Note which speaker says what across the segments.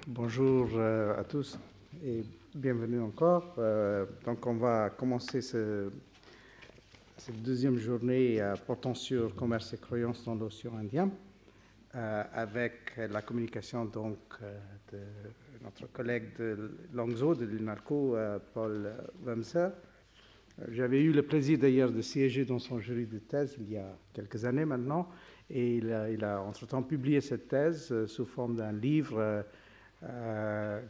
Speaker 1: Bonjour à tous et bienvenue encore. Donc on va commencer cette deuxième journée portant sur commerce et croyances dans l'océan Indien avec la communication donc de notre collègue de Langzhou, de l'INALCO, Paul Wemser. J'avais eu le plaisir d'ailleurs de siéger dans son jury de thèse il y a quelques années maintenant, et il a entre-temps publié cette thèse sous forme d'un livre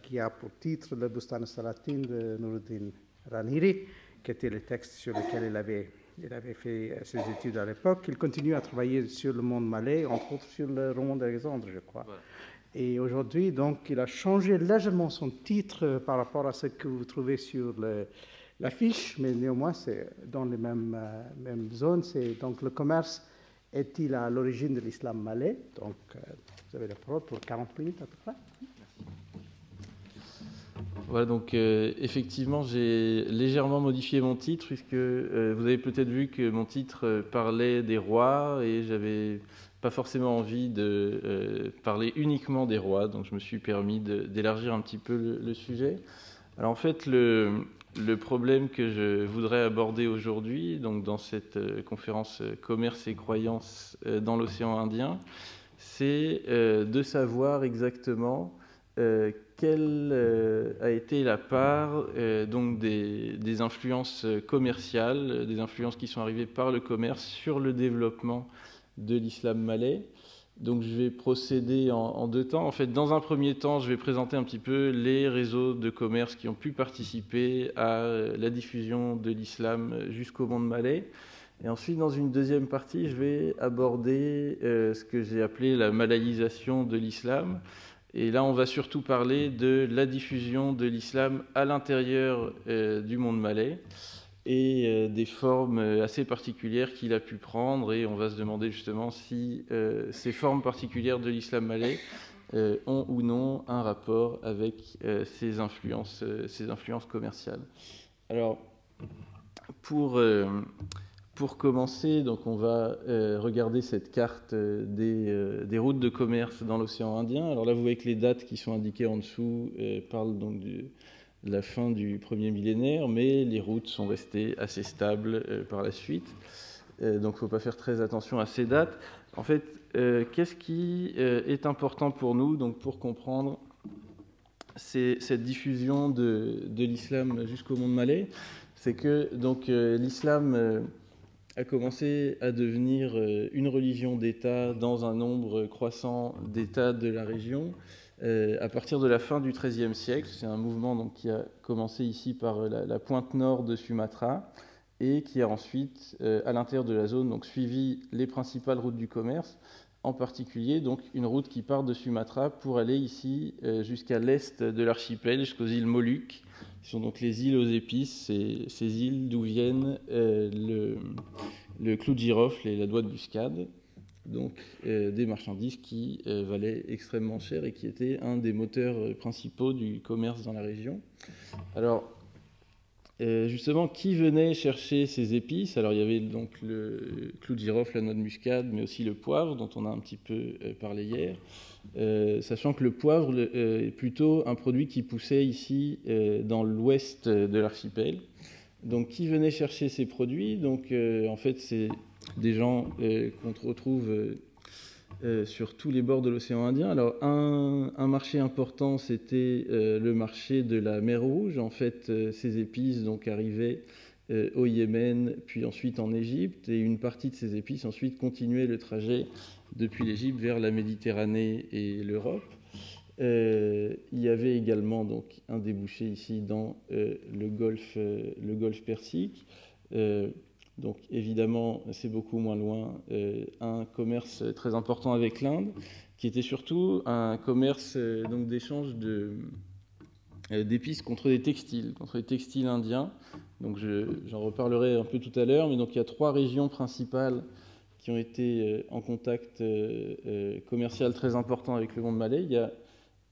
Speaker 1: qui a pour titre Le Bustan al-Salatin de Nuruddin Raniri, qui était le texte sur lequel il avait fait ses études à l'époque. Il continue à travailler sur le monde malais, entre autres sur le roman d'Alexandre, je crois. Ouais. Et aujourd'hui, donc, il a changé légèrement son titre par rapport à ce que vous trouvez sur l'affiche, mais néanmoins, c'est dans les mêmes zones. C'est donc le commerce est-il à l'origine de l'islam malais? Donc, vous avez la parole pour 40 minutes à peu près.
Speaker 2: Voilà, donc effectivement, j'ai légèrement modifié mon titre, puisque vous avez peut-être vu que mon titre parlait des rois, et j'avais pas forcément envie de parler uniquement des rois, donc je me suis permis d'élargir un petit peu le sujet. Alors en fait, le problème que je voudrais aborder aujourd'hui, donc dans cette conférence Commerce et croyances dans l'océan Indien, c'est de savoir exactement quelle a été la part donc des influences commerciales, des influences qui sont arrivées par le commerce sur le développement de l'islam malais. Donc je vais procéder en deux temps. En fait, dans un premier temps, je vais présenter un petit peu les réseaux de commerce qui ont pu participer à la diffusion de l'islam jusqu'au monde malais. Et ensuite, dans une deuxième partie, je vais aborder ce que j'ai appelé la malaïsation de l'islam. Et là, on va surtout parler de la diffusion de l'islam à l'intérieur du monde malais et des formes assez particulières qu'il a pu prendre. Et on va se demander justement si ces formes particulières de l'islam malais ont ou non un rapport avec ces influences commerciales. Alors, pour commencer, donc on va regarder cette carte des routes de commerce dans l'océan Indien. Alors là, vous voyez que les dates qui sont indiquées en dessous parlent donc de la fin du premier millénaire, mais les routes sont restées assez stables par la suite. Donc il ne faut pas faire très attention à ces dates. En fait, qu'est-ce qui est important pour nous, donc pour comprendre cette diffusion de l'islam jusqu'au monde malais? C'est que donc l'islam a commencé à devenir une religion d'État dans un nombre croissant d'États de la région à partir de la fin du XIIIe siècle. C'est un mouvement donc, qui a commencé ici par la pointe nord de Sumatra et qui a ensuite, à l'intérieur de la zone, donc, suivi les principales routes du commerce, en particulier donc, une route qui part de Sumatra pour aller ici jusqu'à l'est de l'archipel, jusqu'aux îles Moluques, qui sont donc les îles aux épices, ces îles d'où viennent le clou de girofle et la noix de muscade, donc des marchandises qui valaient extrêmement cher et qui étaient un des moteurs principaux du commerce dans la région. Alors, justement, qui venait chercher ces épices? Alors, il y avait donc le clou de girofle, la noix de muscade, mais aussi le poivre, dont on a un petit peu parlé hier. Sachant que le poivre est plutôt un produit qui poussait ici dans l'ouest de l'archipel. Donc, qui venait chercher ces produits? Donc, en fait, c'est des gens qu'on retrouve sur tous les bords de l'océan Indien. Alors, un marché important, c'était le marché de la mer Rouge. En fait, ces épices donc, arrivaient au Yémen, puis ensuite en Égypte, et une partie de ces épices ensuite continuait le trajet depuis l'Égypte vers la Méditerranée et l'Europe. Il y avait également donc, un débouché ici dans le golfe Persique. Donc évidemment, c'est beaucoup moins loin, un commerce très important avec l'Inde, qui était surtout un commerce donc, d'échange d'épices contre les textiles indiens. Donc j'en reparlerai un peu tout à l'heure, mais donc il y a 3 régions principales qui ont été en contact commercial très important avec le monde malais. Il y a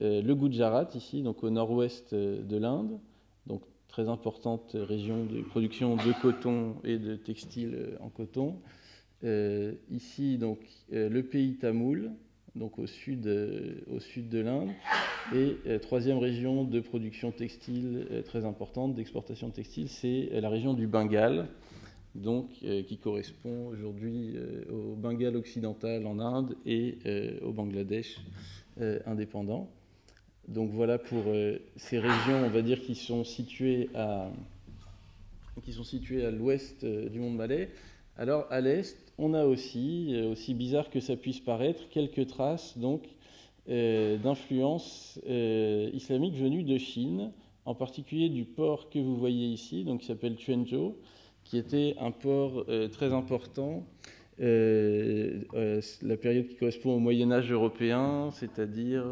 Speaker 2: le Gujarat, ici, donc au nord-ouest de l'Inde, donc très importante région de production de coton et de textiles en coton. Ici, donc, le pays tamoul, donc au sud de l'Inde. Et troisième région de production textile très importante, d'exportation de textile, c'est la région du Bengale, donc, qui correspond aujourd'hui au Bengale occidental en Inde et au Bangladesh indépendant. Donc voilà pour ces régions, on va dire, qui sont situées à l'ouest du monde malais. Alors à l'est, on a aussi bizarre que ça puisse paraître, quelques traces donc d'influence islamique venue de Chine, en particulier du port que vous voyez ici, donc qui s'appelle Quanzhou, qui était un port très important, la période qui correspond au Moyen-Âge européen, c'est-à-dire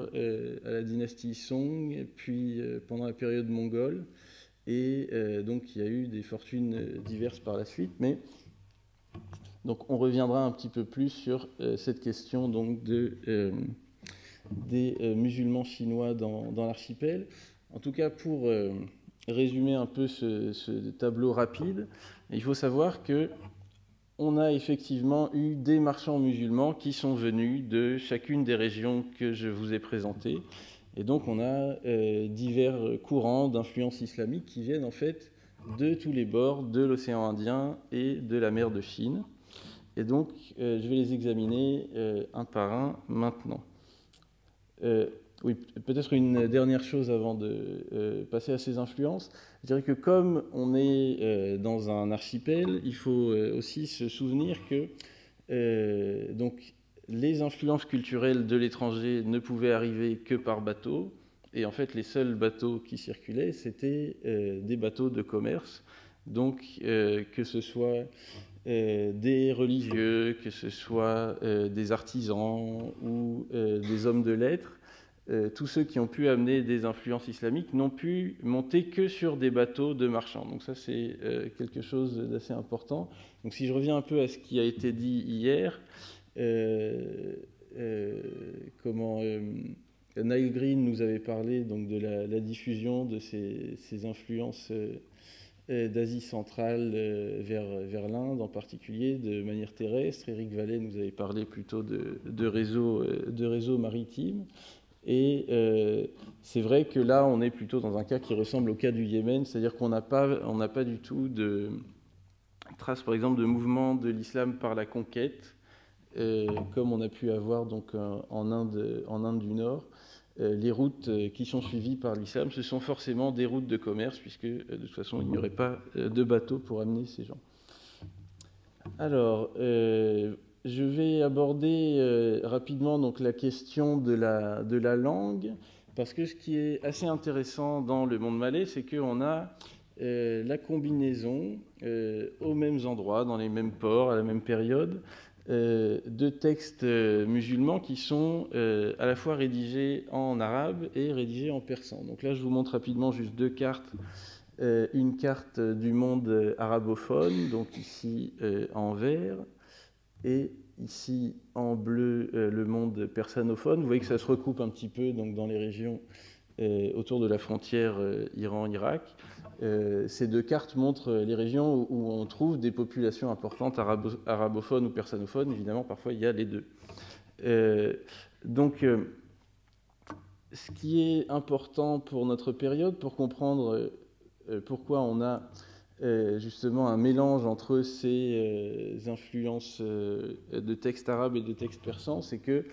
Speaker 2: à la dynastie Song, puis pendant la période mongole. Et donc il y a eu des fortunes diverses par la suite, mais donc on reviendra un petit peu plus sur cette question donc des musulmans chinois dans l'archipel. En tout cas, pour résumer un peu ce tableau rapide, il faut savoir qu'on a effectivement eu des marchands musulmans qui sont venus de chacune des régions que je vous ai présentées. Et donc on a divers courants d'influence islamique qui viennent en fait de tous les bords de l'océan Indien et de la mer de Chine. Et donc je vais les examiner un par un maintenant. Oui, peut-être une dernière chose avant de passer à ces influences. Je dirais que comme on est dans un archipel, il faut aussi se souvenir que donc, les influences culturelles de l'étranger ne pouvaient arriver que par bateau. Et en fait, les seuls bateaux qui circulaient, c'était des bateaux de commerce. Donc, que ce soit des religieux, que ce soit des artisans ou des hommes de lettres, tous ceux qui ont pu amener des influences islamiques n'ont pu monter que sur des bateaux de marchands. Donc ça, c'est quelque chose d'assez important. Donc si je reviens un peu à ce qui a été dit hier, Niall Green nous avait parlé donc, de la diffusion de ces influences d'Asie centrale vers l'Inde en particulier, de manière terrestre. Éric Vallet nous avait parlé plutôt de réseaux maritimes. Et c'est vrai que là, on est plutôt dans un cas qui ressemble au cas du Yémen, c'est-à-dire qu'on n'a pas du tout de traces, par exemple, de mouvement de l'islam par la conquête, comme on a pu avoir donc, en Inde du Nord. Les routes qui sont suivies par l'islam, ce sont forcément des routes de commerce, puisque de toute façon, il n'y aurait pas de bateau pour amener ces gens. Alors, je vais aborder rapidement donc, la question de la langue, parce que ce qui est assez intéressant dans le monde malais, c'est qu'on a la combinaison aux mêmes endroits, dans les mêmes ports, à la même période, de textes musulmans qui sont à la fois rédigés en arabe et rédigés en persan. Donc là, je vous montre rapidement juste deux cartes. Une carte du monde arabophone, donc ici en vert, et ici en bleu le monde persanophone. Vous voyez que ça se recoupe un petit peu donc, dans les régions autour de la frontière Iran-Irak. Ces deux cartes montrent les régions où on trouve des populations importantes arabophones ou persanophones. Évidemment, parfois, il y a les deux. Donc, ce qui est important pour notre période, pour comprendre pourquoi on a justement un mélange entre ces influences de textes arabes et de textes persans, c'est que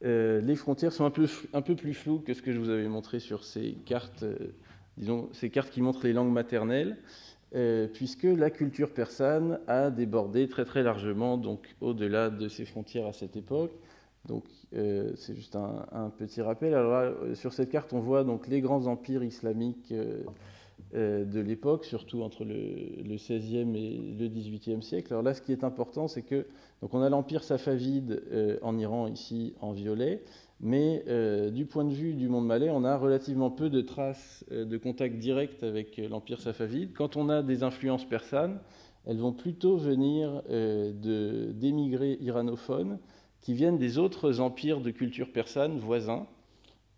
Speaker 2: les frontières sont un peu plus floues que ce que je vous avais montré sur ces cartes, disons, ces cartes qui montrent les langues maternelles, puisque la culture persane a débordé très très largement donc, au-delà de ces frontières à cette époque. Donc c'est juste un petit rappel. Alors là, sur cette carte, on voit donc les grands empires islamiques de l'époque, surtout entre le XVIe et le XVIIIe siècle. Alors là, ce qui est important, c'est que donc on a l'empire safavide en Iran, ici en violet, mais du point de vue du monde malais, on a relativement peu de traces de contact direct avec l'empire safavide. Quand on a des influences persanes, elles vont plutôt venir d'émigrés iranophones qui viennent des autres empires de culture persane voisins,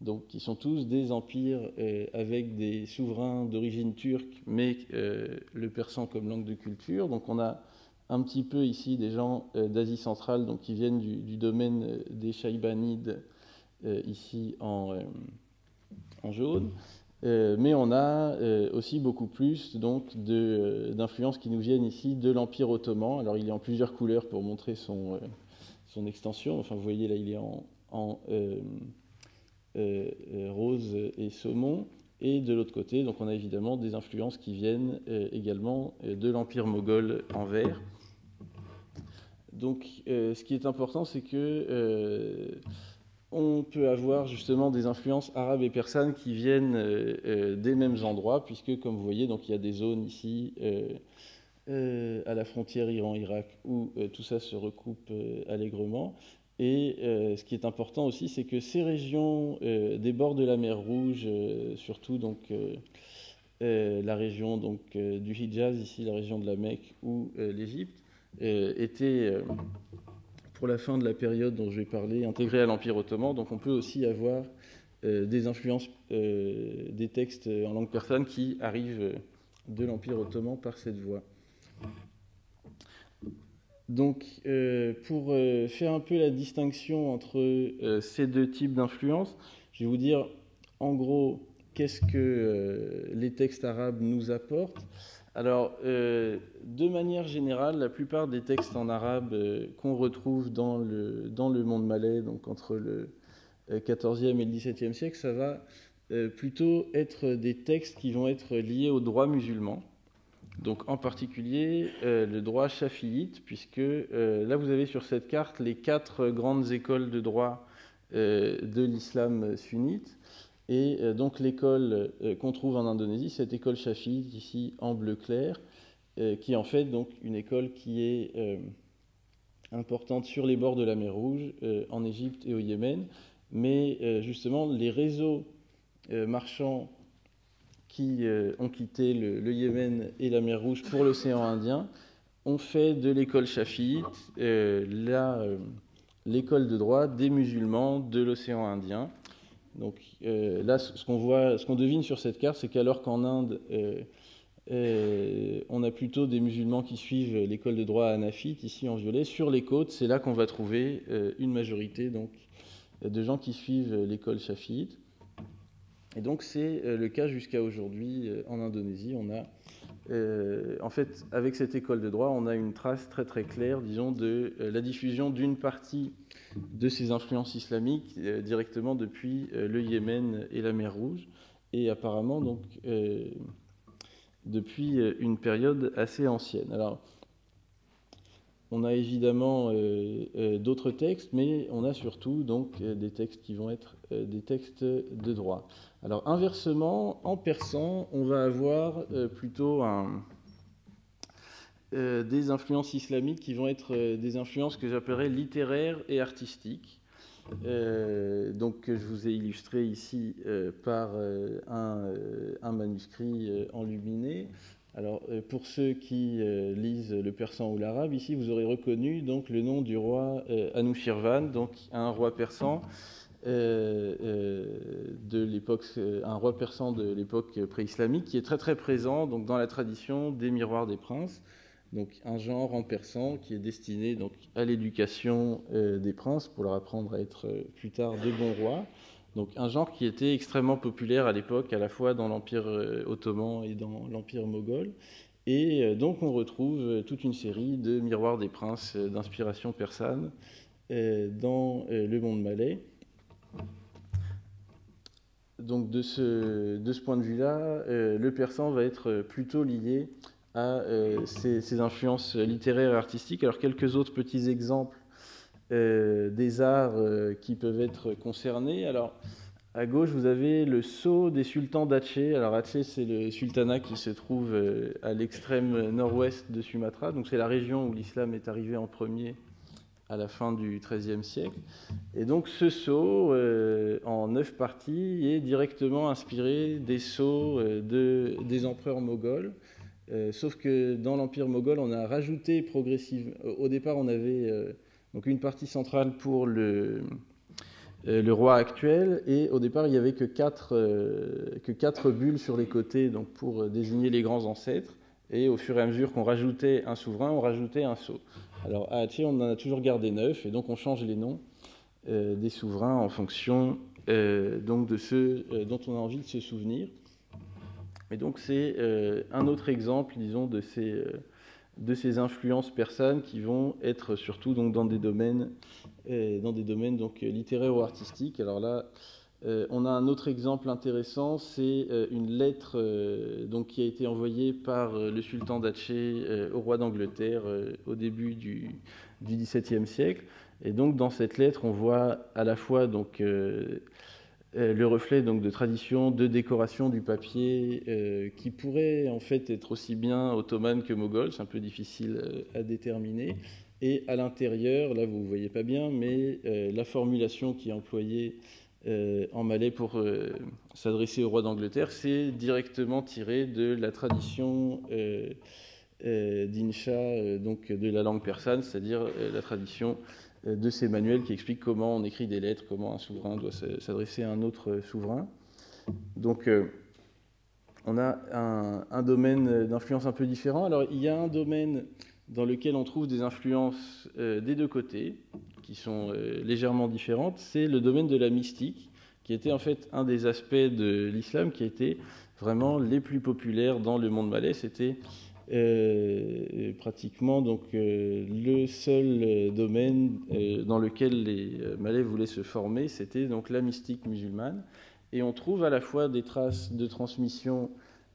Speaker 2: donc qui sont tous des empires avec des souverains d'origine turque, mais le persan comme langue de culture. Donc on a un petit peu ici des gens d'Asie centrale, donc qui viennent du domaine des Shaybanides, ici en jaune. Mais on a aussi beaucoup plus d'influences qui nous viennent ici de l'Empire ottoman. Alors il est en plusieurs couleurs pour montrer son extension. Enfin, vous voyez là, il est en rose et saumon. Et de l'autre côté, donc on a évidemment des influences qui viennent également de l'Empire moghol en vert. Donc ce qui est important, c'est que on peut avoir justement des influences arabes et persanes qui viennent des mêmes endroits, puisque comme vous voyez, donc il y a des zones ici à la frontière Iran-Irak où tout ça se recoupe allègrement. Et ce qui est important aussi, c'est que ces régions des bords de la mer Rouge, surtout donc la région donc du Hijaz, ici la région de la Mecque ou l'Égypte, étaient pour la fin de la période dont je vais parler intégrées à l'Empire ottoman. Donc on peut aussi avoir des influences des textes en langue persane qui arrivent de l'Empire ottoman par cette voie. Donc, pour faire un peu la distinction entre ces deux types d'influences, je vais vous dire en gros qu'est-ce que les textes arabes nous apportent. Alors, de manière générale, la plupart des textes en arabe qu'on retrouve dans le monde malais, donc entre le XIVe et le XVIIe siècle, ça va plutôt être des textes qui vont être liés au droit musulman. Donc en particulier le droit chafiïte, puisque là vous avez sur cette carte les 4 grandes écoles de droit de l'islam sunnite. Et donc l'école qu'on trouve en Indonésie, cette école chafiïte ici en bleu clair, qui est en fait donc une école qui est importante sur les bords de la mer Rouge, en Égypte et au Yémen. Mais justement les réseaux marchands qui ont quitté le Yémen et la mer Rouge pour l'océan Indien, ont fait de l'école chafiïte l'école de droit des musulmans de l'océan Indien. Donc là, ce qu'on devine sur cette carte, c'est qu'alors qu'en Inde, on a plutôt des musulmans qui suivent l'école de droit hanafite, ici en violet, sur les côtes, c'est là qu'on va trouver une majorité donc, de gens qui suivent l'école chafiïte. Et donc c'est le cas jusqu'à aujourd'hui en Indonésie. On a, en fait, avec cette école de droit, on a une trace très très claire, disons, de la diffusion d'une partie de ces influences islamiques directement depuis le Yémen et la mer Rouge, et apparemment donc depuis une période assez ancienne. Alors, on a évidemment d'autres textes, mais on a surtout donc des textes qui vont être des textes de droit. Alors inversement, en persan, on va avoir plutôt des influences islamiques qui vont être des influences que j'appellerais littéraires et artistiques. Donc que je vous ai illustré ici par un manuscrit enluminé. Alors, pour ceux qui lisent le persan ou l'arabe, ici, vous aurez reconnu donc, le nom du roi Anushirvan, donc un roi persan de l'époque, un roi persan de l'époque préislamique, qui est très très présent donc, dans la tradition des miroirs des princes, donc un genre en persan qui est destiné donc, à l'éducation des princes pour leur apprendre à être plus tard de bons rois. Donc un genre qui était extrêmement populaire à l'époque, à la fois dans l'Empire ottoman et dans l'Empire moghol. Et donc on retrouve toute une série de miroirs des princes d'inspiration persane dans le monde malais. Donc de ce point de vue-là, le persan va être plutôt lié à ces influences littéraires et artistiques. Alors quelques autres petits exemples des arts qui peuvent être concernés. Alors, à gauche, vous avez le sceau des sultans d'Aceh. Alors, Aceh, c'est le sultanat qui se trouve à l'extrême nord-ouest de Sumatra. Donc, c'est la région où l'islam est arrivé en premier à la fin du XIIIe siècle. Et donc, ce sceau, en 9 parties, est directement inspiré des sceaux des empereurs moghols. Sauf que dans l'Empire moghol, on a rajouté progressivement... Au départ, on avait... donc une partie centrale pour le roi actuel, et au départ il n'y avait que quatre bulles sur les côtés donc pour désigner les grands ancêtres, Et au fur et à mesure qu'on rajoutait un souverain, on rajoutait un sceau. Alors à Hatché, on en a toujours gardé 9, et donc on change les noms des souverains en fonction donc de ceux dont on a envie de se souvenir. Et donc c'est un autre exemple, disons, de ces influences persanes qui vont être surtout donc, dans des domaines donc, littéraires ou artistiques. Alors là, on a un autre exemple intéressant, c'est une lettre donc, qui a été envoyée par le sultan d'Hatché au roi d'Angleterre au début du XVIIe siècle. Et donc dans cette lettre, on voit à la fois donc, le reflet donc, de tradition, de décoration du papier qui pourrait en fait être aussi bien ottomane que moghole, c'est un peu difficile à déterminer. Et à l'intérieur, là vous ne voyez pas bien, mais la formulation qui est employée en malais pour s'adresser au roi d'Angleterre, c'est directement tiré de la tradition d'Incha, donc de la langue persane, c'est-à-dire la tradition de ces manuels qui expliquent comment on écrit des lettres, comment un souverain doit s'adresser à un autre souverain. Donc on a un domaine d'influence un peu différent. Alors il y a un domaine dans lequel on trouve des influences des deux côtés, qui sont légèrement différentes, c'est le domaine de la mystique, qui était en fait un des aspects de l'islam qui a été vraiment les plus populaires dans le monde malais. C'était pratiquement donc, le seul domaine dans lequel les Malais voulaient se former, c'était donc la mystique musulmane. Et on trouve à la fois des traces de transmission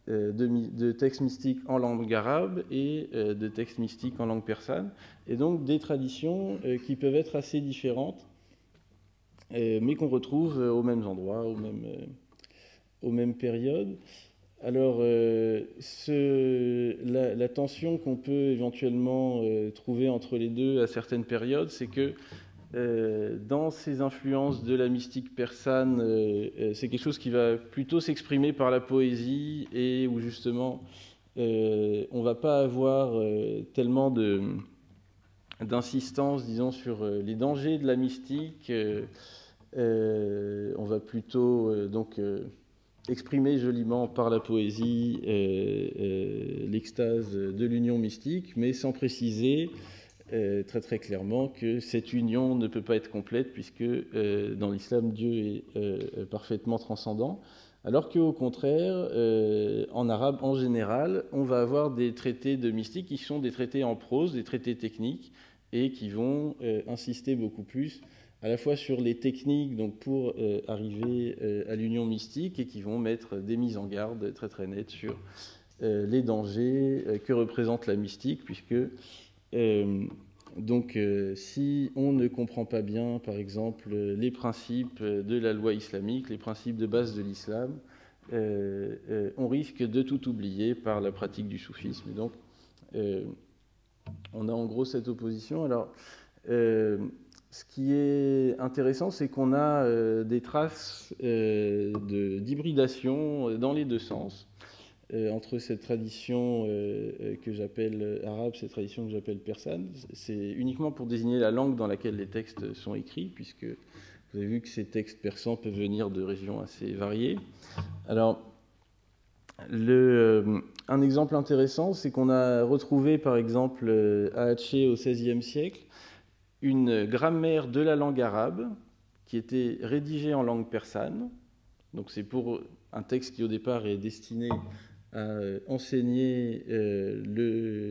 Speaker 2: de textes mystiques en langue arabe et de textes mystiques en langue persane, et donc des traditions qui peuvent être assez différentes, mais qu'on retrouve aux mêmes endroits, aux mêmes périodes. Alors, la tension qu'on peut éventuellement trouver entre les deux à certaines périodes, c'est que dans ces influences de la mystique persane, c'est quelque chose qui va plutôt s'exprimer par la poésie et où justement on ne va pas avoir tellement d'insistance, disons, sur les dangers de la mystique. On va plutôt donc exprimer joliment par la poésie l'extase de l'union mystique, mais sans préciser très très clairement que cette union ne peut pas être complète puisque dans l'islam, Dieu est parfaitement transcendant, alors qu'au contraire, en arabe en général, on va avoir des traités de mystique qui sont des traités en prose, des traités techniques, et qui vont insister beaucoup plus à la fois sur les techniques donc pour arriver à l'union mystique, et qui vont mettre des mises en garde très très nettes sur les dangers que représente la mystique, puisque donc, si on ne comprend pas bien, par exemple, les principes de la loi islamique, les principes de base de l'islam, on risque de tout oublier par la pratique du soufisme. Et donc, on a en gros cette opposition. Alors, ce qui est intéressant, c'est qu'on a des traces d'hybridation dans les deux sens. Entre cette tradition que j'appelle arabe, cette tradition que j'appelle persane. C'est uniquement pour désigner la langue dans laquelle les textes sont écrits, puisque vous avez vu que ces textes persans peuvent venir de régions assez variées. Alors, un exemple intéressant, c'est qu'on a retrouvé, par exemple, à Hatché au XVIe siècle, une grammaire de la langue arabe qui était rédigée en langue persane. Donc c'est pour un texte qui, au départ, est destiné à enseigner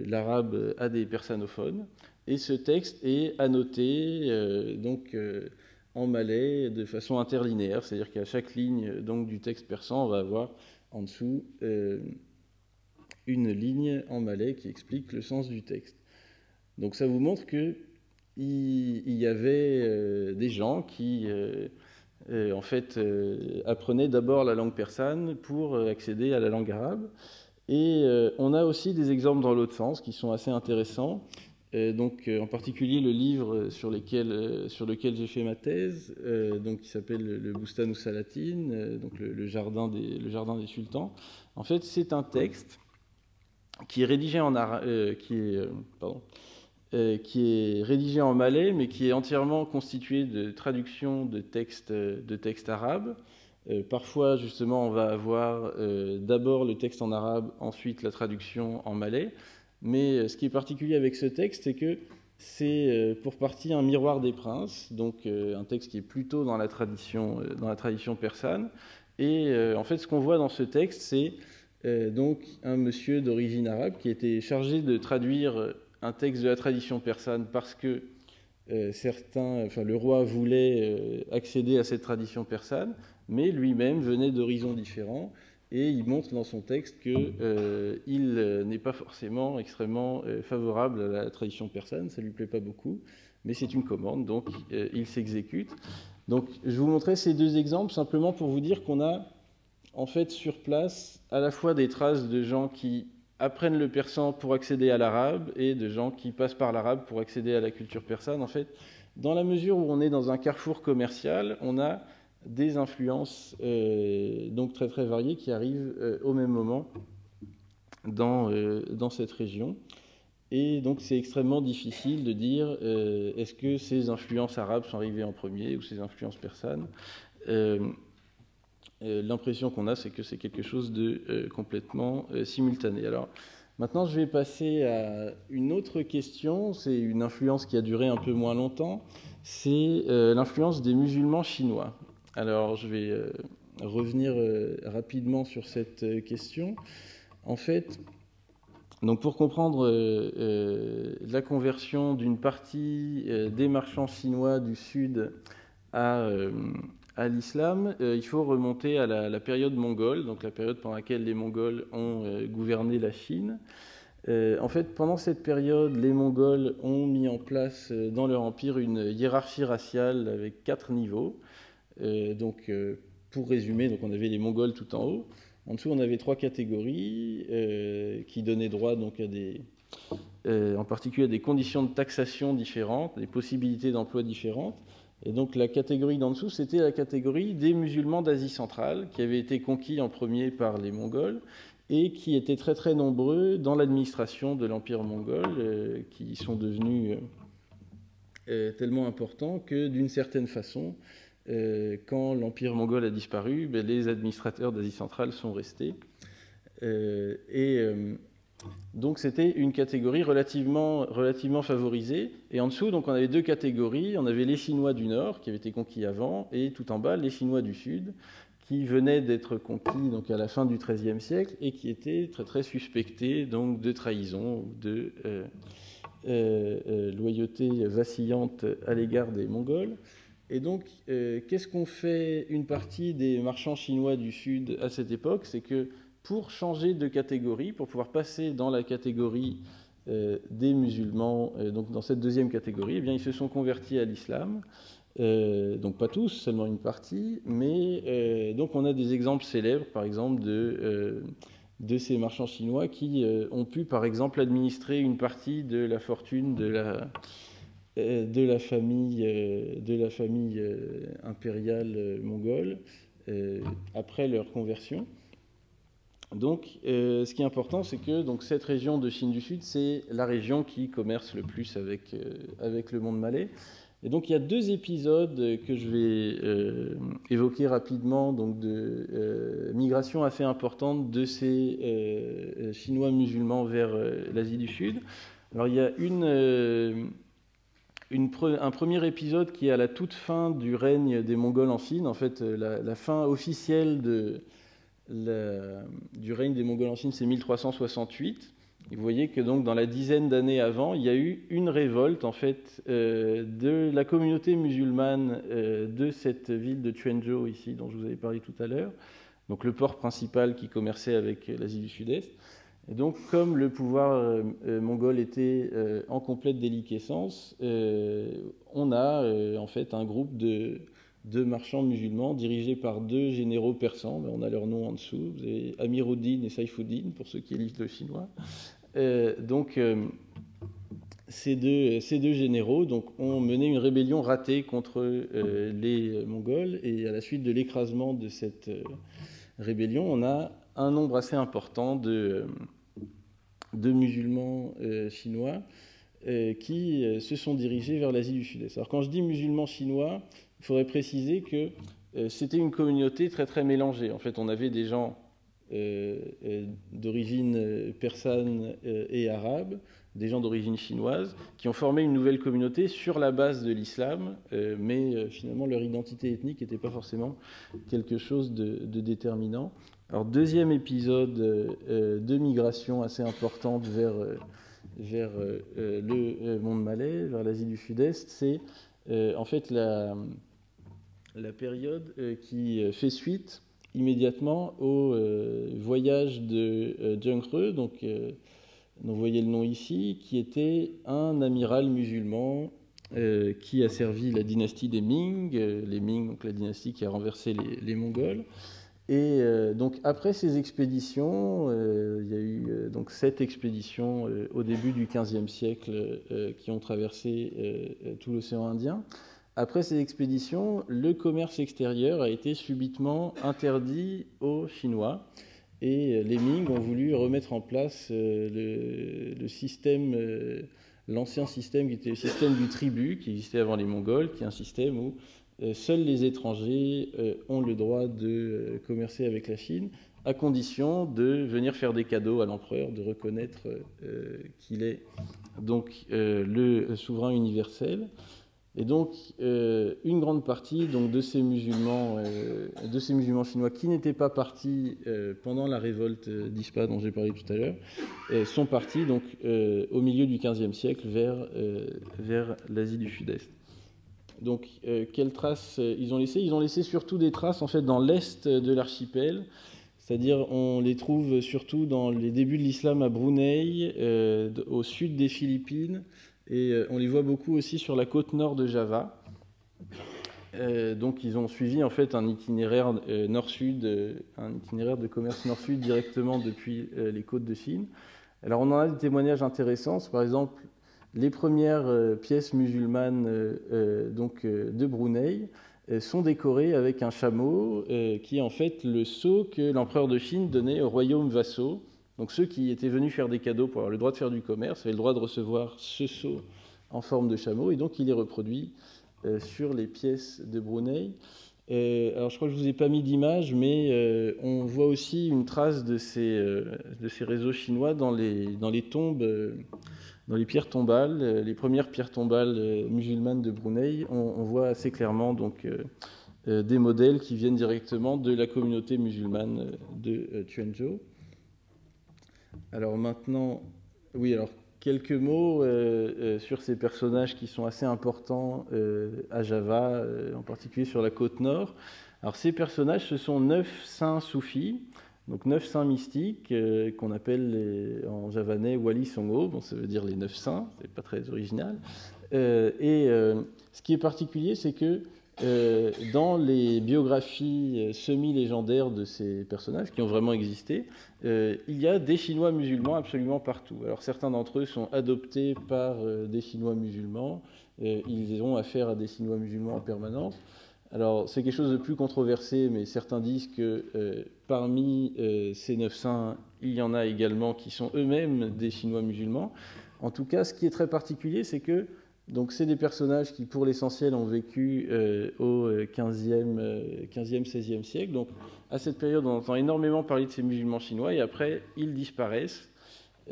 Speaker 2: l'arabe à des persanophones, et ce texte est annoté donc en malais de façon interlinéaire, c'est-à-dire qu'à chaque ligne donc du texte persan, on va avoir en dessous une ligne en malais qui explique le sens du texte. Donc ça vous montre que il y avait des gens qui en fait, apprenaient d'abord la langue persane pour accéder à la langue arabe. Et on a aussi des exemples dans l'autre sens qui sont assez intéressants. Donc, en particulier le livre sur lequel j'ai fait ma thèse, donc, qui s'appelle le Bustan Salatin, donc le jardin des sultans. En fait, c'est un texte qui est rédigé en arabe, qui est rédigé en malais, mais qui est entièrement constitué de traductions de textes arabes, Parfois, justement, on va avoir d'abord le texte en arabe, ensuite la traduction en malais. Mais ce qui est particulier avec ce texte, c'est que c'est pour partie un miroir des princes, donc un texte qui est plutôt dans la tradition persane. Et en fait, ce qu'on voit dans ce texte, c'est donc un monsieur d'origine arabe qui était chargé de traduire un texte de la tradition persane parce que le roi voulait accéder à cette tradition persane, mais lui-même venait d'horizons différents. Et il montre dans son texte qu'il n'est pas forcément extrêmement favorable à la tradition persane, ça ne lui plaît pas beaucoup, mais c'est une commande, donc il s'exécute. Donc je vous montrais ces deux exemples simplement pour vous dire qu'on a en fait sur place à la fois des traces de gens qui apprennent le persan pour accéder à l'arabe et de gens qui passent par l'arabe pour accéder à la culture persane. En fait, dans la mesure où on est dans un carrefour commercial, on a des influences donc très très variées qui arrivent au même moment dans cette région. Et donc c'est extrêmement difficile de dire est-ce que ces influences arabes sont arrivées en premier ou ces influences persanes. L'impression qu'on a, c'est que c'est quelque chose de complètement simultané. Alors maintenant, je vais passer à une autre question. C'est une influence qui a duré un peu moins longtemps. C'est l'influence des musulmans chinois. Alors, je vais revenir rapidement sur cette question. En fait, donc pour comprendre la conversion d'une partie des marchands chinois du Sud à l'islam, il faut remonter à la période mongole, donc la période pendant laquelle les Mongols ont gouverné la Chine. En fait, pendant cette période, les Mongols ont mis en place dans leur empire une hiérarchie raciale avec 4 niveaux. Pour résumer, donc on avait les Mongols tout en haut. En dessous, on avait 3 catégories qui donnaient droit donc, en particulier à des conditions de taxation différentes, des possibilités d'emploi différentes. Et donc la catégorie d'en dessous, c'était la catégorie des musulmans d'Asie centrale, qui avaient été conquis en premier par les Mongols et qui étaient très très nombreux dans l'administration de l'Empire mongol, qui sont devenus tellement importants que d'une certaine façon, quand l'Empire mongol a disparu, les administrateurs d'Asie centrale sont restés. Donc c'était une catégorie relativement favorisée. Et en dessous, donc, on avait 2 catégories. On avait les Chinois du Nord, qui avaient été conquis avant, et tout en bas, les Chinois du Sud, qui venaient d'être conquis donc, à la fin du XIIIe siècle et qui étaient très, très suspectés donc, de trahison ou de loyauté vacillante à l'égard des Mongols. Et donc, qu'est-ce qu'ont fait une partie des marchands chinois du Sud à cette époque? C'est que pour changer de catégorie, pour pouvoir passer dans la catégorie des musulmans, donc dans cette deuxième catégorie, eh bien, ils se sont convertis à l'islam. Donc pas tous, seulement une partie, mais donc on a des exemples célèbres, par exemple, de ces marchands chinois qui ont pu, par exemple, administrer une partie de la fortune de la famille impériale mongole après leur conversion. Donc, ce qui est important, c'est que donc, cette région de Chine du Sud, c'est la région qui commerce le plus avec le monde malais. Et donc, il y a 2 épisodes que je vais évoquer rapidement, donc de migration assez importante de ces Chinois musulmans vers l'Asie du Sud. Alors, il y a un premier épisode qui est à la toute fin du règne des Mongols en Chine. En fait, la fin officielle du règne des Mongols en Chine, c'est 1368. Et vous voyez que donc dans la dizaine d'années avant, il y a eu une révolte en fait de la communauté musulmane de cette ville de Quanzhou ici, dont je vous avais parlé tout à l'heure. Donc le port principal qui commerçait avec l'Asie du Sud-Est. Et donc comme le pouvoir mongol était en complète déliquescence, on a en fait un groupe de marchands musulmans dirigés par 2 généraux persans. On a leur nom en dessous. Vous avez Amiruddin et Saifuddin, pour ceux qui lisent le chinois. Ces deux généraux ont mené une rébellion ratée contre les Mongols. Et à la suite de l'écrasement de cette rébellion, on a un nombre assez important de musulmans chinois qui se sont dirigés vers l'Asie du Sud-Est. Alors quand je dis musulmans chinois, il faudrait préciser que c'était une communauté très très mélangée. En fait, on avait des gens d'origine persane et arabe, des gens d'origine chinoise, qui ont formé une nouvelle communauté sur la base de l'islam, mais finalement leur identité ethnique n'était pas forcément quelque chose de déterminant. Alors, deuxième épisode de migration assez importante vers le monde malais, vers l'Asie du Sud-Est, c'est en fait la période qui fait suite immédiatement au voyage de Zheng He, donc vous voyez le nom ici, qui était un amiral musulman qui a servi la dynastie des Ming, les Ming, donc la dynastie qui a renversé les Mongols. Et donc après ces expéditions, il y a eu donc 7 expéditions au début du XVe siècle qui ont traversé tout l'océan Indien. Après ces expéditions, le commerce extérieur a été subitement interdit aux Chinois. Et les Ming ont voulu remettre en place le système, l'ancien système qui était le système du tribut, qui existait avant les Mongols, qui est un système où seuls les étrangers ont le droit de commercer avec la Chine, à condition de venir faire des cadeaux à l'empereur, de reconnaître qu'il est donc le souverain universel. Et donc, une grande partie donc, de ces musulmans chinois qui n'étaient pas partis pendant la révolte d'Ispa dont j'ai parlé tout à l'heure, sont partis donc, au milieu du XVe siècle vers l'Asie du Sud-Est. Donc, quelles traces ils ont laissées? Ils ont laissé surtout des traces en fait, dans l'est de l'archipel, c'est-à-dire on les trouve surtout dans les débuts de l'islam à Brunei, au sud des Philippines, et on les voit beaucoup aussi sur la côte nord de Java. Donc ils ont suivi en fait un itinéraire nord-sud, un itinéraire de commerce nord-sud directement depuis les côtes de Chine. Alors on en a des témoignages intéressants, par exemple les premières pièces musulmanes de Brunei sont décorées avec un chameau qui est en fait le sceau que l'empereur de Chine donnait aux royaumes vassaux. Donc ceux qui étaient venus faire des cadeaux pour avoir le droit de faire du commerce avaient le droit de recevoir ce sceau en forme de chameau, et donc il est reproduit sur les pièces de Brunei. Alors je crois que je ne vous ai pas mis d'image, mais on voit aussi une trace de ces réseaux chinois dans les tombes, dans les pierres tombales, les premières pierres tombales musulmanes de Brunei. On voit assez clairement donc, des modèles qui viennent directement de la communauté musulmane de Quanzhou. Alors maintenant, oui, alors quelques mots sur ces personnages qui sont assez importants à Java, en particulier sur la côte nord. Alors ces personnages, ce sont 9 saints soufis, donc 9 saints mystiques qu'on appelle en javanais Wali Songo, bon, ça veut dire les 9 saints, c'est pas très original. Ce qui est particulier, c'est que dans les biographies semi-légendaires de ces personnages qui ont vraiment existé, il y a des Chinois musulmans absolument partout. Alors certains d'entre eux sont adoptés par des Chinois musulmans, ils ont affaire à des Chinois musulmans en permanence. Alors c'est quelque chose de plus controversé, mais certains disent que parmi ces 9 saints, il y en a également qui sont eux-mêmes des Chinois musulmans. En tout cas, ce qui est très particulier, c'est que donc c'est des personnages qui, pour l'essentiel, ont vécu au 15e, 16e siècle. Donc, à cette période, on entend énormément parler de ces musulmans chinois, et après, ils disparaissent.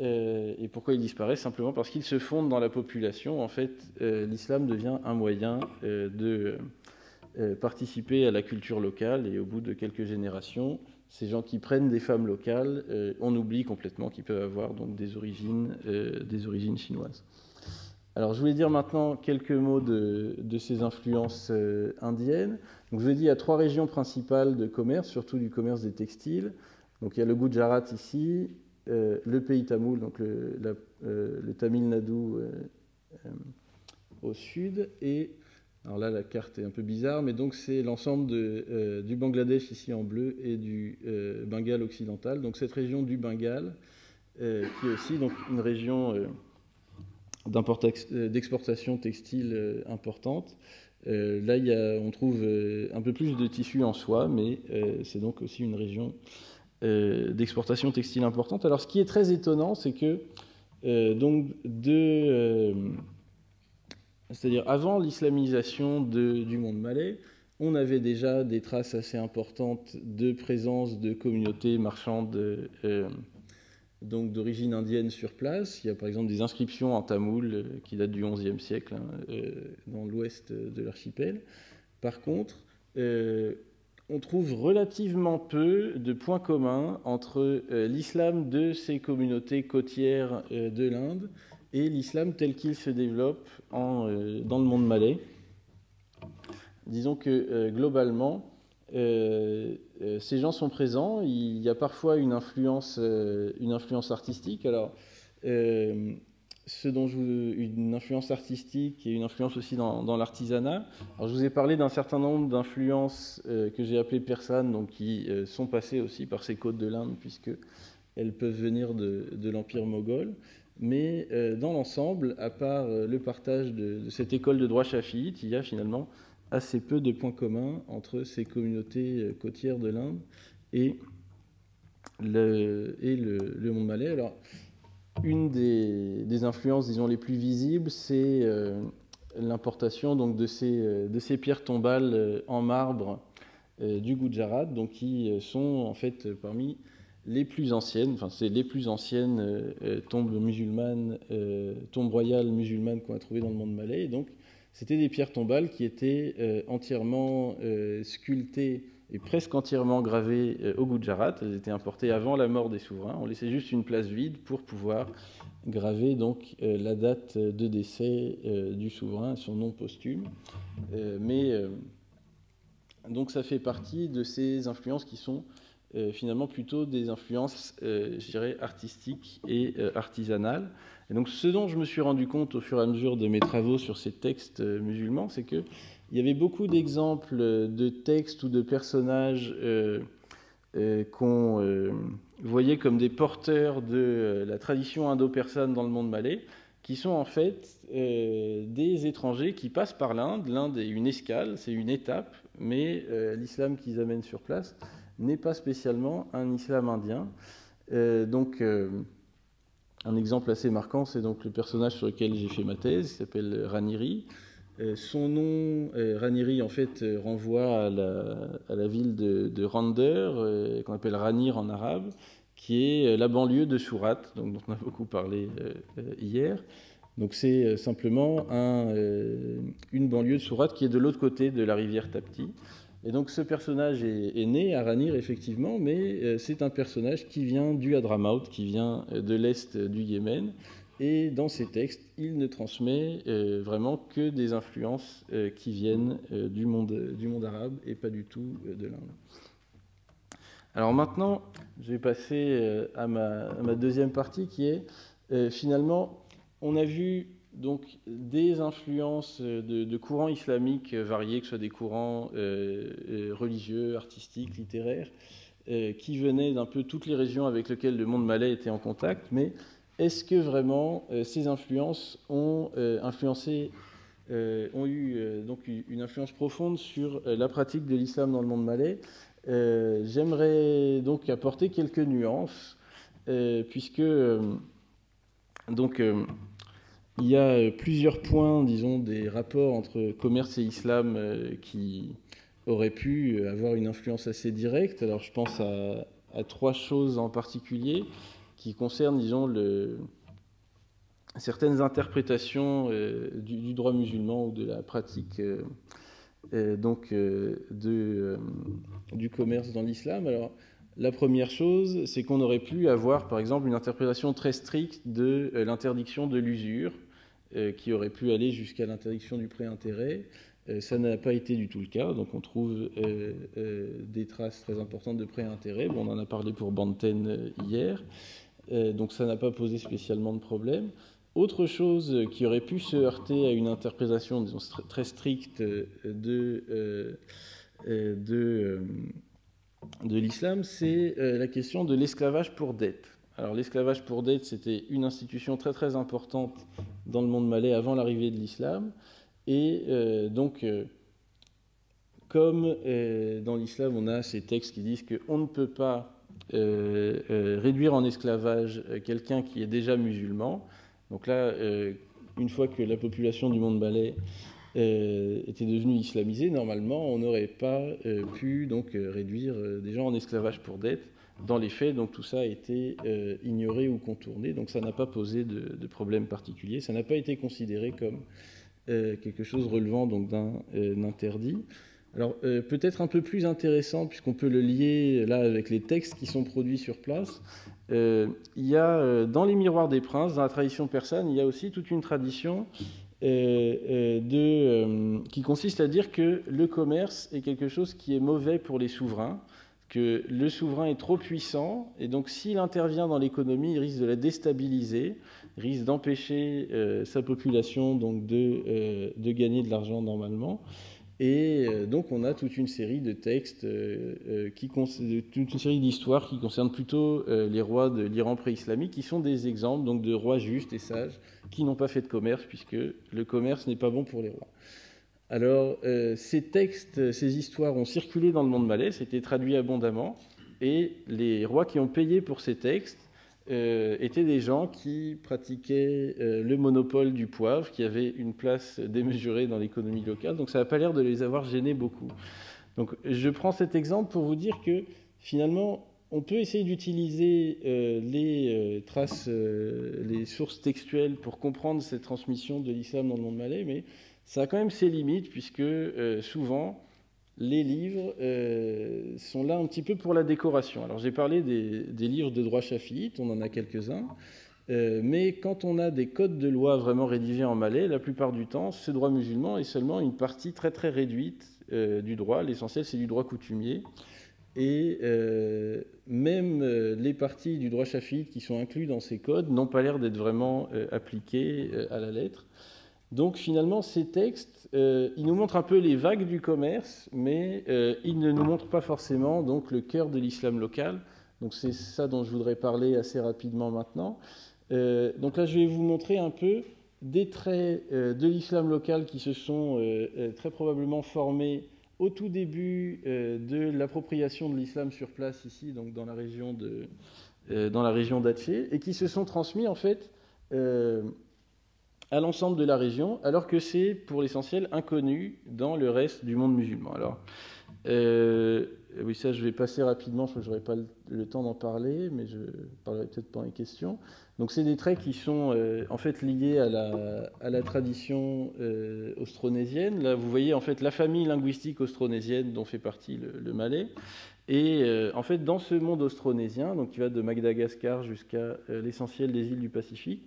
Speaker 2: Et pourquoi ils disparaissent? Simplement parce qu'ils se fondent dans la population. En fait, l'islam devient un moyen de participer à la culture locale, et au bout de quelques générations, ces gens qui prennent des femmes locales, on oublie complètement qu'ils peuvent avoir donc, des origines chinoises. Alors, je voulais dire maintenant quelques mots de ces influences indiennes. Donc, je vous ai dit, il y a 3 régions principales de commerce, surtout du commerce des textiles. Donc, il y a le Gujarat ici, le pays tamoul, donc le Tamil Nadu au sud, et alors là, la carte est un peu bizarre, mais donc c'est l'ensemble du Bangladesh ici en bleu et du Bengale occidental. Donc, cette région du Bengale, qui est aussi donc, une région d'exportation textile importante. Là, on trouve un peu plus de tissu en soie, mais c'est donc aussi une région d'exportation textile importante. Alors, ce qui est très étonnant, c'est que c'est-à-dire avant l'islamisation du monde malais, on avait déjà des traces assez importantes de présence de communautés marchandes donc d'origine indienne sur place. Il y a par exemple des inscriptions en tamoul qui datent du XIe siècle dans l'ouest de l'archipel. Par contre, on trouve relativement peu de points communs entre l'islam de ces communautés côtières de l'Inde et l'islam tel qu'il se développe dans le monde malais. Disons que globalement, ces gens sont présents. Il y a parfois une influence artistique. Alors, une influence artistique et une influence aussi dans l'artisanat. Alors, je vous ai parlé d'un certain nombre d'influences que j'ai appelées persanes, donc qui sont passées aussi par ces côtes de l'Inde, puisqu'elles peuvent venir de l'Empire moghol. Mais dans l'ensemble, à part le partage de cette école de droit chafiite, il y a finalement assez peu de points communs entre ces communautés côtières de l'Inde et le monde malais. Alors, une des influences, disons, les plus visibles, c'est l'importation donc, de ces pierres tombales en marbre du Gujarat, donc, qui sont en fait parmi les plus anciennes, enfin c'est les plus anciennes tombes musulmanes, tombes royales musulmanes qu'on a trouvées dans le monde malais. Et donc, c'était des pierres tombales qui étaient entièrement sculptées et presque entièrement gravées au Gujarat. Elles étaient importées avant la mort des souverains. On laissait juste une place vide pour pouvoir graver donc la date de décès du souverain, son nom posthume. Donc ça fait partie de ces influences qui sont finalement plutôt des influences, je dirais, artistiques et artisanales. Et donc ce dont je me suis rendu compte au fur et à mesure de mes travaux sur ces textes musulmans, c'est qu'il y avait beaucoup d'exemples de textes ou de personnages qu'on voyait comme des porteurs de la tradition indo-persane dans le monde malais, qui sont en fait des étrangers qui passent par l'Inde. L'Inde est une escale, c'est une étape, mais l'islam qu'ils amènent sur place n'est pas spécialement un islam indien. Un exemple assez marquant, c'est donc le personnage sur lequel j'ai fait ma thèse, qui s'appelle Raniri. Son nom, Raniri, en fait, renvoie à la ville de Rander, qu'on appelle Ranir en arabe, qui est la banlieue de Surat, donc, dont on a beaucoup parlé hier. Donc c'est simplement une banlieue de Surat qui est de l'autre côté de la rivière Tapti. Et donc ce personnage est né à Ranir, effectivement, mais c'est un personnage qui vient du Hadramaut, qui vient de l'est du Yémen. Et dans ses textes, il ne transmet vraiment que des influences qui viennent du monde arabe et pas du tout de l'Inde. Alors maintenant, je vais passer à ma deuxième partie qui est finalement, on a vu donc des influences de courants islamiques variés, que ce soit des courants religieux, artistiques, littéraires, qui venaient d'un peu toutes les régions avec lesquelles le monde malais était en contact. Mais est-ce que vraiment ces influences ont eu donc une influence profonde sur la pratique de l'islam dans le monde malais? J'aimerais donc apporter quelques nuances, puisque il y a plusieurs points, disons, des rapports entre commerce et islam qui auraient pu avoir une influence assez directe. Alors je pense à trois choses en particulier qui concernent, disons, certaines interprétations du droit musulman ou de la pratique du commerce dans l'islam. Alors la première chose, c'est qu'on aurait pu avoir, par exemple, une interprétation très stricte de l'interdiction de l'usure, qui aurait pu aller jusqu'à l'interdiction du prêt-intérêt. Ça n'a pas été du tout le cas, donc on trouve des traces très importantes de prêt-intérêt. Bon, on en a parlé pour Banten hier, donc ça n'a pas posé spécialement de problème. Autre chose qui aurait pu se heurter à une interprétation, disons, très stricte de l'islam, c'est la question de l'esclavage pour dette. Alors l'esclavage pour dette, c'était une institution très très importante dans le monde malais avant l'arrivée de l'islam. Et comme dans l'islam, on a ces textes qui disent qu'on ne peut pas réduire en esclavage quelqu'un qui est déjà musulman. Donc là, une fois que la population du monde malais était devenu islamisé, normalement, on n'aurait pas pu donc réduire des gens en esclavage pour dette. Dans les faits, donc tout ça a été ignoré ou contourné, donc ça n'a pas posé de problème particulier, ça n'a pas été considéré comme quelque chose relevant donc d'un interdit. Alors peut-être un peu plus intéressant, puisqu'on peut le lier là avec les textes qui sont produits sur place, il y a dans les miroirs des princes, dans la tradition persane, il y a aussi toute une tradition qui consiste à dire que le commerce est quelque chose qui est mauvais pour les souverains, que le souverain est trop puissant, et donc s'il intervient dans l'économie, il risque de la déstabiliser, risque d'empêcher sa population donc de gagner de l'argent normalement. Et donc on a toute une série de textes, toute une série d'histoires qui concernent plutôt les rois de l'Iran pré-islamique, qui sont des exemples donc, de rois justes et sages qui n'ont pas fait de commerce, puisque le commerce n'est pas bon pour les rois. Alors, ces textes, ces histoires ont circulé dans le monde malais, c'était traduit abondamment, et les rois qui ont payé pour ces textes étaient des gens qui pratiquaient le monopole du poivre, qui avaient une place démesurée dans l'économie locale, donc ça n'a pas l'air de les avoir gênés beaucoup. Donc, je prends cet exemple pour vous dire que, finalement, on peut essayer d'utiliser les sources textuelles pour comprendre cette transmission de l'islam dans le monde malais, mais ça a quand même ses limites, puisque souvent, les livres sont là un petit peu pour la décoration. Alors j'ai parlé des livres de droit chafiite, on en a quelques-uns, mais quand on a des codes de loi vraiment rédigés en malais, la plupart du temps, ce droit musulman est seulement une partie très très réduite du droit. L'essentiel, c'est du droit coutumier. Et même les parties du droit chafiite qui sont incluses dans ces codes n'ont pas l'air d'être vraiment appliquées à la lettre. Donc finalement, ces textes, ils nous montrent un peu les vagues du commerce, mais ils ne nous montrent pas forcément donc, le cœur de l'islam local. Donc c'est ça dont je voudrais parler assez rapidement maintenant. Donc là, je vais vous montrer un peu des traits de l'islam local qui se sont très probablement formés au tout début de l'appropriation de l'islam sur place ici, donc dans la région d'Aceh, et qui se sont transmis en fait à l'ensemble de la région, alors que c'est pour l'essentiel inconnu dans le reste du monde musulman. Alors, oui, ça je vais passer rapidement, je crois que je n'aurai pas le temps d'en parler, mais je parlerai peut-être pendant les questions. Donc c'est des traits qui sont en fait liés à la tradition austronésienne. Là, vous voyez en fait la famille linguistique austronésienne dont fait partie le malais. Et en fait, dans ce monde austronésien, donc qui va de Madagascar jusqu'à l'essentiel des îles du Pacifique,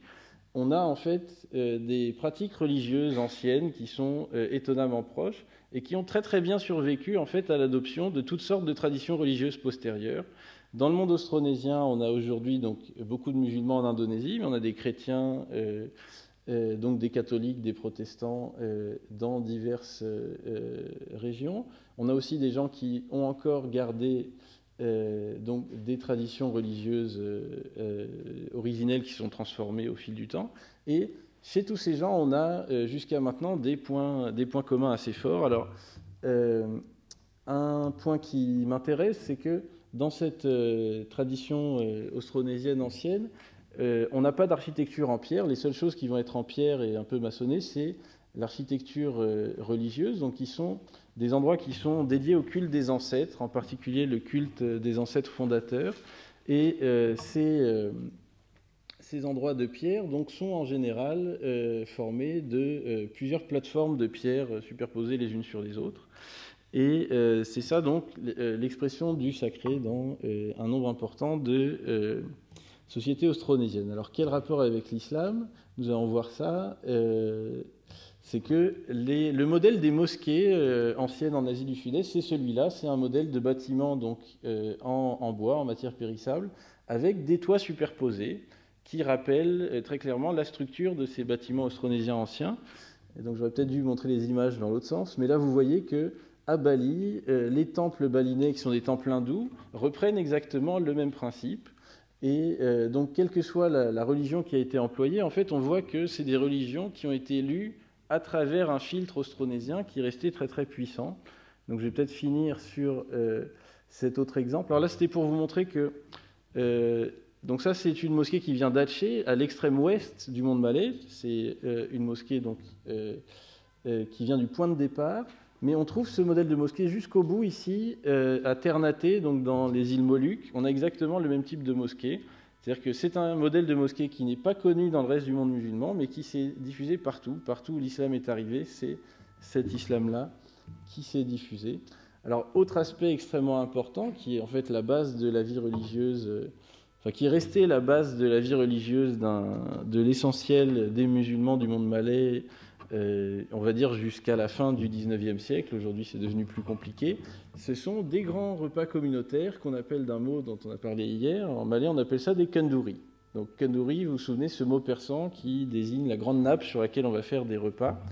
Speaker 2: on a en fait des pratiques religieuses anciennes qui sont étonnamment proches et qui ont très très bien survécu en fait à l'adoption de toutes sortes de traditions religieuses postérieures. Dans le monde austronésien, on a aujourd'hui donc beaucoup de musulmans en Indonésie, mais on a des chrétiens, donc des catholiques, des protestants dans diverses régions. On a aussi des gens qui ont encore gardé donc des traditions religieuses originelles qui sont transformées au fil du temps. Et chez tous ces gens, on a jusqu'à maintenant des points communs assez forts. Alors, un point qui m'intéresse, c'est que dans cette tradition austronésienne ancienne, on n'a pas d'architecture en pierre. Les seules choses qui vont être en pierre et un peu maçonnées, c'est l'architecture religieuse, donc qui sont des endroits qui sont dédiés au culte des ancêtres, en particulier le culte des ancêtres fondateurs. Et ces endroits de pierre donc, sont en général formés de plusieurs plateformes de pierre superposées les unes sur les autres. Et c'est ça donc l'expression du sacré dans un nombre important de sociétés austronésiennes. Alors quel rapport avec l'islam? Nous allons voir ça. C'est que le modèle des mosquées anciennes en Asie du Sud-Est, c'est celui-là. C'est un modèle de bâtiment donc, en bois, en matière périssable, avec des toits superposés qui rappellent très clairement la structure de ces bâtiments austronésiens anciens. Et donc j'aurais peut-être dû montrer les images dans l'autre sens, mais là vous voyez qu'à Bali, les temples balinais, qui sont des temples hindous, reprennent exactement le même principe. Et donc quelle que soit la religion qui a été employée, en fait on voit que c'est des religions qui ont été lues à travers un filtre austronésien qui restait très très puissant. Donc je vais peut-être finir sur cet autre exemple. Alors là c'était pour vous montrer que donc ça c'est une mosquée qui vient d'Aceh, à l'extrême ouest du monde malais. C'est une mosquée donc qui vient du point de départ, mais on trouve ce modèle de mosquée jusqu'au bout ici, à Ternate, donc dans les îles Moluques. On a exactement le même type de mosquée. C'est-à-dire que c'est un modèle de mosquée qui n'est pas connu dans le reste du monde musulman, mais qui s'est diffusé partout. Partout où l'islam est arrivé, c'est cet islam-là qui s'est diffusé. Alors, autre aspect extrêmement important, qui est en fait la base de la vie religieuse, qui est resté la base de la vie religieuse de l'essentiel des musulmans du monde malais, on va dire jusqu'à la fin du XIXe siècle. Aujourd'hui, c'est devenu plus compliqué. Ce sont des grands repas communautaires qu'on appelle d'un mot dont on a parlé hier. En malais, on appelle ça des kandouri. Donc, kandouri, vous vous souvenez, ce mot persan qui désigne la grande nappe sur laquelle on va faire des repas.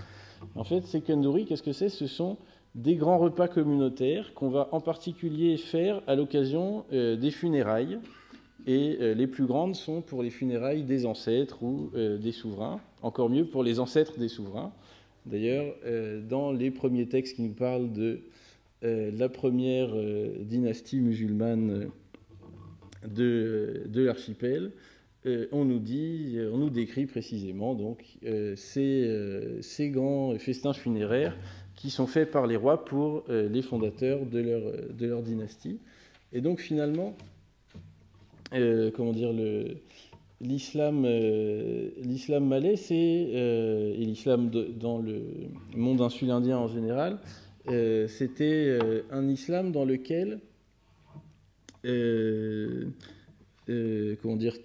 Speaker 2: En fait, ces kandouri, qu'est-ce que c'est ? Ce sont des grands repas communautaires qu'on va en particulier faire à l'occasion des funérailles. Et les plus grandes sont pour les funérailles des ancêtres ou des souverains. Encore mieux pour les ancêtres des souverains. D'ailleurs, dans les premiers textes qui nous parlent de la première dynastie musulmane de l'archipel, on nous décrit précisément donc, ces grands festins funéraires qui sont faits par les rois pour les fondateurs de leur dynastie. Et donc finalement, l'islam malais, et l'islam dans le monde insulindien en général, c'était un islam dans lequel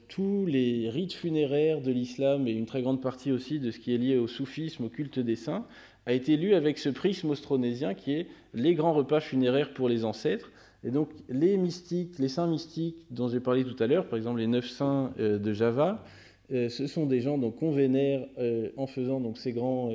Speaker 2: tous les rites funéraires de l'islam et une très grande partie aussi de ce qui est lié au soufisme, au culte des saints, a été lu avec ce prisme austronésien qui est les grands repas funéraires pour les ancêtres. Et donc les mystiques, les saints mystiques dont j'ai parlé tout à l'heure, par exemple les 9 saints de Java, ce sont des gens qu'on vénère en faisant donc, ces grands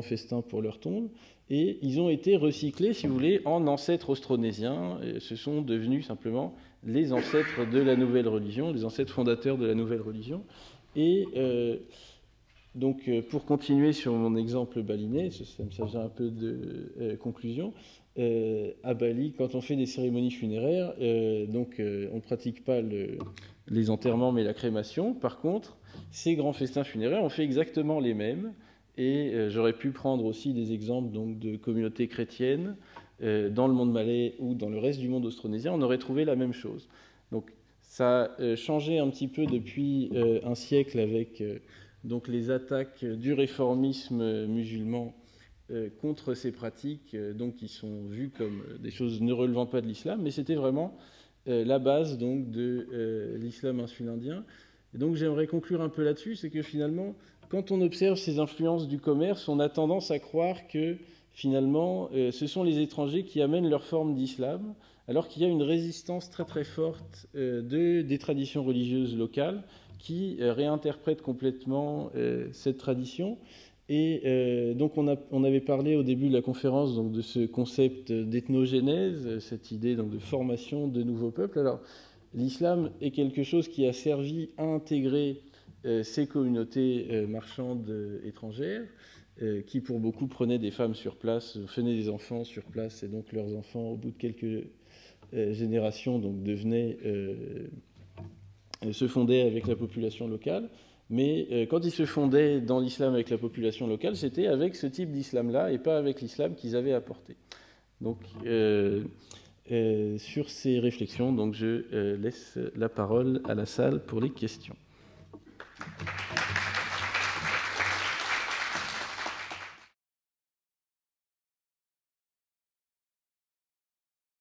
Speaker 2: festins pour leur tombe. Et ils ont été recyclés, si vous voulez, en ancêtres austronésiens. Ce sont devenus simplement les ancêtres de la nouvelle religion, les ancêtres fondateurs de la nouvelle religion. Et donc, pour continuer sur mon exemple balinais, ça me sert un peu de conclusion. À Bali, quand on fait des cérémonies funéraires, on ne pratique pas les enterrements, mais la crémation. Par contre, ces grands festins funéraires, on fait exactement les mêmes. Et j'aurais pu prendre aussi des exemples donc, de communautés chrétiennes dans le monde malais ou dans le reste du monde austronésien. On aurait trouvé la même chose. Donc, ça a changé un petit peu depuis un siècle avec donc, les attaques du réformisme musulman contre ces pratiques donc, qui sont vues comme des choses ne relevant pas de l'islam, mais c'était vraiment la base donc, de l'islam insulindien. Et donc j'aimerais conclure un peu là-dessus, c'est que finalement, quand on observe ces influences du commerce, on a tendance à croire que finalement, ce sont les étrangers qui amènent leur forme d'islam, alors qu'il y a une résistance très très forte des traditions religieuses locales qui réinterprètent complètement cette tradition. Et donc on avait parlé au début de la conférence donc, de ce concept d'ethnogénèse, cette idée donc, de formation de nouveaux peuples. Alors l'islam est quelque chose qui a servi à intégrer ces communautés marchandes étrangères, qui pour beaucoup prenaient des femmes sur place, prenaient des enfants sur place, et donc leurs enfants, au bout de quelques générations, donc, se fondaient avec la population locale. Mais quand ils se fondaient dans l'islam avec la population locale, c'était avec ce type d'islam-là et pas avec l'islam qu'ils avaient apporté. Donc, sur ces réflexions, donc, je laisse la parole à la salle pour les questions.